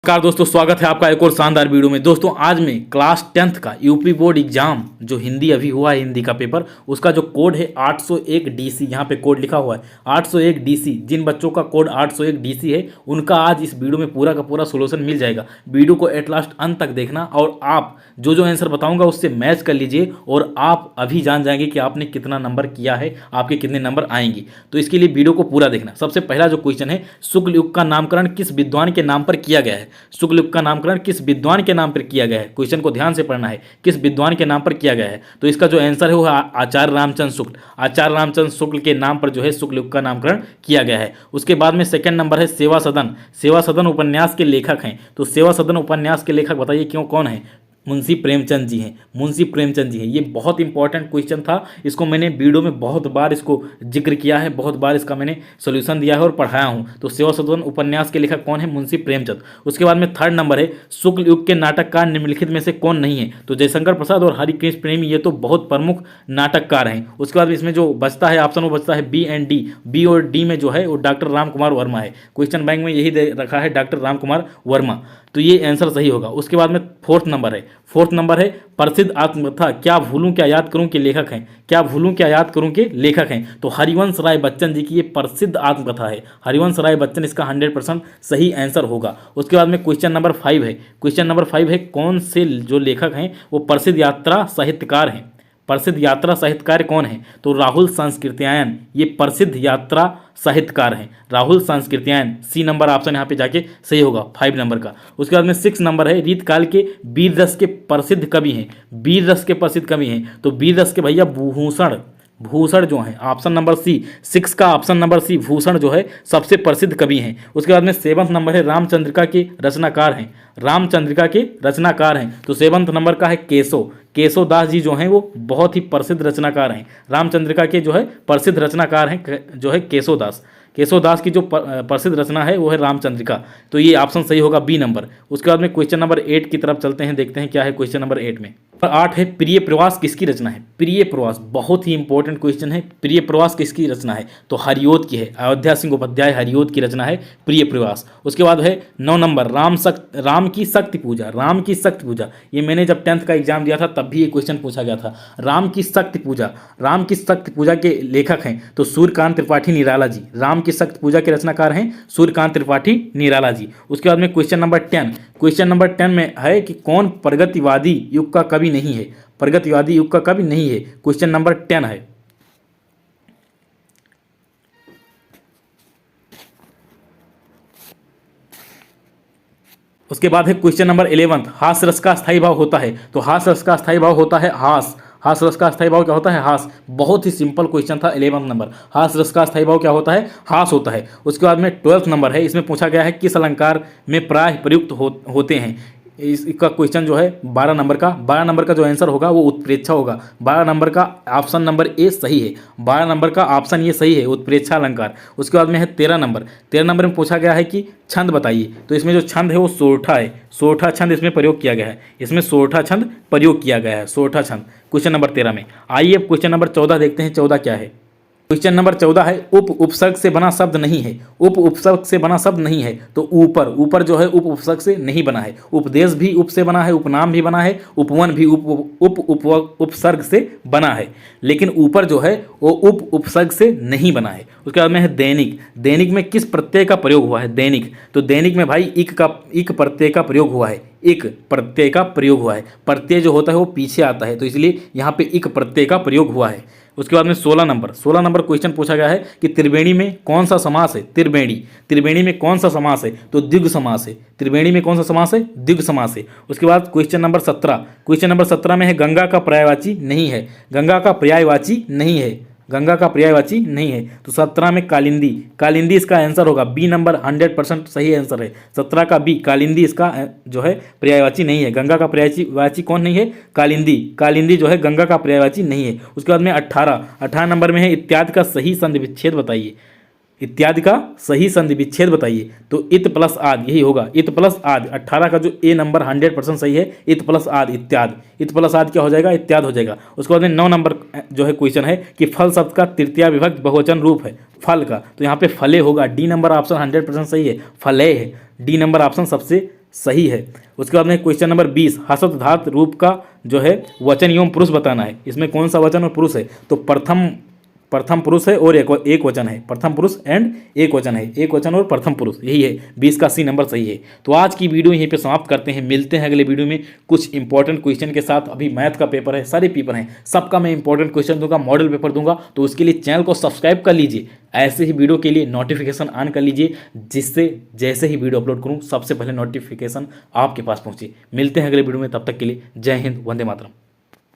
नमस्कार दोस्तों, स्वागत है आपका एक और शानदार वीडियो में। दोस्तों आज मैं क्लास 10th का यूपी बोर्ड एग्जाम जो हिंदी अभी हुआ है, हिंदी का पेपर, उसका जो कोड है 801 डीसी, यहाँ पे कोड लिखा हुआ है 801 डीसी। जिन बच्चों का कोड 801 डीसी है उनका आज इस वीडियो में पूरा का पूरा सोल्यूशन मिल जाएगा। वीडियो को एट लास्ट अंत तक देखना और आप जो आंसर बताऊंगा उससे मैच कर लीजिए और आप अभी जान जाएंगे कि आपने कितना नंबर किया है, आपके कितने नंबर आएंगे। तो इसके लिए वीडियो को पूरा देखना। सबसे पहला जो क्वेश्चन है, शुक्ल युग का नामकरण किस विद्वान के नाम पर किया गया है? शुक्ल युग का नामकरण किस विद्वान के नाम पर किया गया है? क्वेश्चन को ध्यान से पढ़ना है, किस विद्वान के नाम पर किया गया है। तो इसका जो आंसर है वो आचार्य रामचंद्र शुक्ल। आचार्य रामचंद्र शुक्ल के नाम पर जो है शुक्ल युग का नामकरण किया गया है। उसके बाद में सेकंड नंबर है सेवा सदन। सेवा सदन उपन्यास के लेखक हैं। तो सेवा सदन उपन्यास के लेखक बताइए क्यों, कौन है? मुंशी प्रेमचंद जी हैं। मुंशी प्रेमचंद जी हैं। ये बहुत इंपॉर्टेंट क्वेश्चन था, इसको मैंने वीडियो में बहुत बार इसको जिक्र किया है, बहुत बार इसका मैंने सोल्यूशन दिया है और पढ़ाया हूँ। तो सेवा सदन उपन्यास के लेखक कौन है? मुंशी प्रेमचंद। उसके बाद में थर्ड नंबर है, शुक्ल युग के नाटककार निम्नलिखित में से कौन नहीं है? तो जयशंकर प्रसाद और हरिकृष्ण प्रेमी, ये तो बहुत प्रमुख नाटककार हैं। उसके बाद इसमें जो बचता है ऑप्शन, वो बचता है बी एंड डी। बी और डी में जो है वो डॉक्टर राम कुमार वर्मा है। क्वेश्चन बैंक में यही दे रखा है, डॉक्टर राम कुमार वर्मा। तो ये आंसर सही होगा। उसके बाद में फोर्थ नंबर है प्रसिद्ध आत्मकथा क्या भूलूं क्या याद करूं के लेखक हैं। क्या भूलूं क्या याद करूं के लेखक हैं? तो हरिवंश राय बच्चन जी की ये प्रसिद्ध आत्मकथा है। हरिवंश राय बच्चन इसका 100% सही आंसर होगा। उसके बाद में क्वेश्चन नंबर 5 है। क्वेश्चन नंबर 5 है, कौन से जो लेखक हैं वो प्रसिद्ध यात्रा साहित्यकार हैं? प्रसिद्ध यात्रा साहित्यकार कौन है? तो राहुल सांस्कृत्यायन ये प्रसिद्ध यात्रा साहित्यकार हैं। Rahul Sankrityayan, C number option यहाँ पे जाके सही होगा 5 नंबर का। उसके बाद में 6 नंबर है, रीतकाल के वीर रस के प्रसिद्ध कवि हैं। वीर रस के प्रसिद्ध कवि हैं तो वीर रस के भैया भूषण जो है ऑप्शन नंबर सी, 6 का ऑप्शन नंबर सी, भूषण जो है सबसे प्रसिद्ध कवि हैं। उसके बाद में 7th नंबर है, रामचंद्रिका के रचनाकार हैं। रामचंद्रिका के रचनाकार हैं तो 7th नंबर का है केशव दास जी जो हैं वो बहुत ही प्रसिद्ध रचनाकार हैं। रामचंद्रिका के जो है प्रसिद्ध रचनाकार हैं जो है केशव दास की जो प्रसिद्ध रचना है वो है रामचंद्रिका। तो ये ऑप्शन सही होगा बी नंबर। उसके बाद में क्वेश्चन नंबर 8 की तरफ चलते हैं, देखते हैं क्या है क्वेश्चन नंबर 8 में। 8 है, प्रिय प्रवास किसकी रचना है? प्रिय प्रवास बहुत ही इंपॉर्टेंट क्वेश्चन है। प्रिय प्रवास किसकी रचना है? तो हरिओद की है। अयोध्या सिंह उपाध्याय हरिओद की रचना है प्रिय प्रवास। उसके बाद है 9 नंबर, राम की शक्ति पूजा। ये मैंने जब 10th का एग्जाम दिया था तब भी ये क्वेश्चन पूछा गया था। राम की शक्ति पूजा के लेखक हैं तो सूर्यकांत त्रिपाठी निराला जी। राम की शक्ति पूजा के रचनाकार हैं सूर्यकांत त्रिपाठी निराला जी। उसके बाद में क्वेश्चन नंबर 10 में है कि कौन प्रगतिवादी युग का कवि नहीं है? प्रगतिवादी युग का कवि नहीं है, क्वेश्चन नंबर 10 है। उसके बाद है क्वेश्चन नंबर 11, हास रस का स्थायी भाव होता है। तो हास रस का स्थायी भाव होता है हास रस का स्थायी भाव क्या होता है? हास। बहुत ही सिंपल क्वेश्चन था 11 नंबर। हास रस का स्थायी भाव क्या होता है? हास होता है। उसके बाद में 12th नंबर है, इसमें पूछा गया है किस अलंकार में प्राय प्रयुक्त होते हैं। इसका क्वेश्चन जो है 12 नंबर का जो आंसर होगा वो उत्प्रेक्षा होगा। 12 नंबर का ऑप्शन नंबर ए सही है। 12 नंबर का ऑप्शन ये सही है, उत्प्रेक्षा अलंकार। उसके बाद में है 13 नंबर में पूछा गया है कि छंद बताइए। तो इसमें जो छंद है वो सोरठा है। सोरठा छंद इसमें प्रयोग किया गया है। इसमें सोरठा छंद प्रयोग किया गया है, सोरठा छंद, क्वेश्चन नंबर 13 में। आइए अब क्वेश्चन नंबर 14 देखते हैं। 14 क्या है? क्वेश्चन नंबर 14 है, उपसर्ग से बना शब्द नहीं है। उपसर्ग से बना शब्द नहीं है तो ऊपर जो है उपसर्ग से नहीं बना है। उपदेश भी उप से बना है, उपनाम भी बना है, उपवन भी उपसर्ग से बना है, लेकिन ऊपर जो है वो उपसर्ग से नहीं बना है। उसके बाद में है दैनिक में किस प्रत्यय का प्रयोग हुआ है? दैनिक, तो दैनिक में भाई इक प्रत्यय का प्रयोग हुआ है। एक प्रत्यय का प्रयोग हुआ है। प्रत्यय जो होता है वो पीछे आता है तो इसलिए यहाँ पे इक प्रत्यय का प्रयोग हुआ है। उसके बाद में 16 नंबर क्वेश्चन पूछा गया है कि त्रिवेणी में कौन सा समास है? त्रिवेणी में कौन सा समास है? तो द्विगु समास है। त्रिवेणी में कौन सा समास है? द्विगु समास है। उसके बाद क्वेश्चन नंबर 17 में है गंगा का पर्यायवाची नहीं है। गंगा का पर्यायवाची नहीं है तो 17 में कालिंदी इसका आंसर होगा। बी नंबर 100% सही आंसर है। 17 का बी, कालिंदी इसका जो है पर्यायवाची नहीं है। गंगा का पर्यायवाची कौन नहीं है? कालिंदी जो है गंगा का पर्यायवाची नहीं है। उसके बाद में 18 नंबर में है इत्यादि का सही संधि विच्छेद बताइए। इत्यादि का सही संधि विच्छेद बताइए। तो इत प्लस आदि यही होगा, इत प्लस आदि। 18 का जो ए नंबर 100% सही है, इत प्लस आदि इत्यादि। इत प्लस आदि क्या हो जाएगा? इत्यादि हो जाएगा। उसके बाद में 9 नंबर जो है क्वेश्चन है कि फल शब्द का तृतीया विभक्त बहुवचन रूप है फल का, तो यहाँ पे फले होगा। डी नंबर ऑप्शन 100% सही है, फले है। डी नंबर ऑप्शन सबसे सही है। उसके बाद में क्वेश्चन नंबर 20, हसत धात रूप का जो है वचन एवं पुरुष बताना है। इसमें कौन सा वचन और पुरुष है? तो प्रथम पुरुष है और एक वचन है। प्रथम पुरुष एंड एक वचन है, एक वचन और प्रथम पुरुष, यही है। 20 का सी नंबर सही है। तो आज की वीडियो यहीं पे समाप्त करते हैं, मिलते हैं अगले वीडियो में कुछ इंपॉर्टेंट क्वेश्चन के साथ। अभी मैथ का पेपर है, सारे पेपर हैं, सबका मैं इंपॉर्टेंट क्वेश्चन दूंगा, मॉडल पेपर दूंगा। तो उसके लिए चैनल को सब्सक्राइब कर लीजिए, ऐसे ही वीडियो के लिए नोटिफिकेशन ऑन कर लीजिए, जिससे जैसे ही वीडियो अपलोड करूँ सबसे पहले नोटिफिकेशन आपके पास पहुँचे। मिलते हैं अगले वीडियो में, तब तक के लिए जय हिंद, वंदे मातरम।